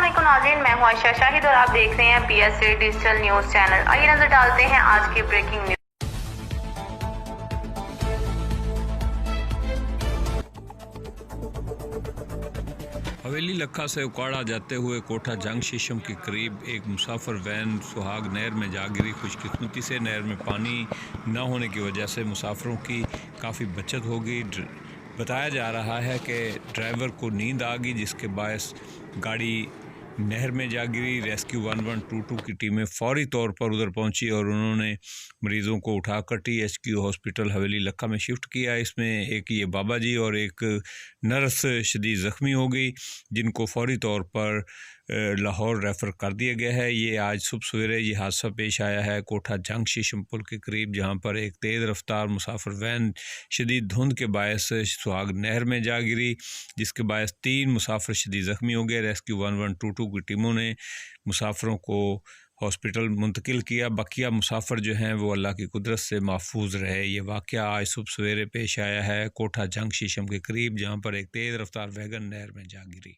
अस्सलामुअलैकुम नाज़रीन, मैं हूं आयशा शाहिद और आप देख रहे हैं PSA डिजिटल न्यूज़ चैनल। आइए नजर डालते हैं आज की ब्रेकिंग न्यूज़। हवेली लखा से उकाड़ा जाते हुए कोठा जंग शीशम के करीब एक मुसाफिर वैन सुहाग नहर में जा गिरी। खुशकिस्मती से नहर में पानी न होने की वजह से मुसाफिरों की काफ़ी बचत हो गई। बताया जा रहा है कि ड्राइवर को नींद आ गई, जिसके बायस गाड़ी नहर में जा गिरी। रेस्क्यू 1122 की टीमें फौरी तौर पर उधर पहुंची और उन्होंने मरीज़ों को उठाकर THQ हॉस्पिटल हवेली लखा में शिफ्ट किया। इसमें एक ये बाबा जी और एक नर्स शदीद ज़ख्मी हो गई, जिनको फौरी तौर पर लाहौर रेफ़र कर दिया गया है। ये आज सुबह सवेरे ये हादसा पेश आया है कोठा जंग शीशम पुल के करीब, जहाँ पर एक तेज़ रफ्तार मुसाफिर वैन शदीद धुंध के बायस सुहाग नहर में जा गिरी, जिसके बायस 3 मुसाफिर शदीद ज़ख्मी हो गए। रेस्क्यू 1122 की टीमों ने मुसाफिरों को हॉस्पिटल मुंतकिल किया। बकिया मुसाफिर जो हैं वो अल्लाह की कुदरत से महफूज रहे। ये वाक़या आज सुबह सवेरे पेश आया है कोठा जंग शीशम के करीब, जहाँ पर एक तेज़ रफ्तार वैगन नहर में जा गिरी।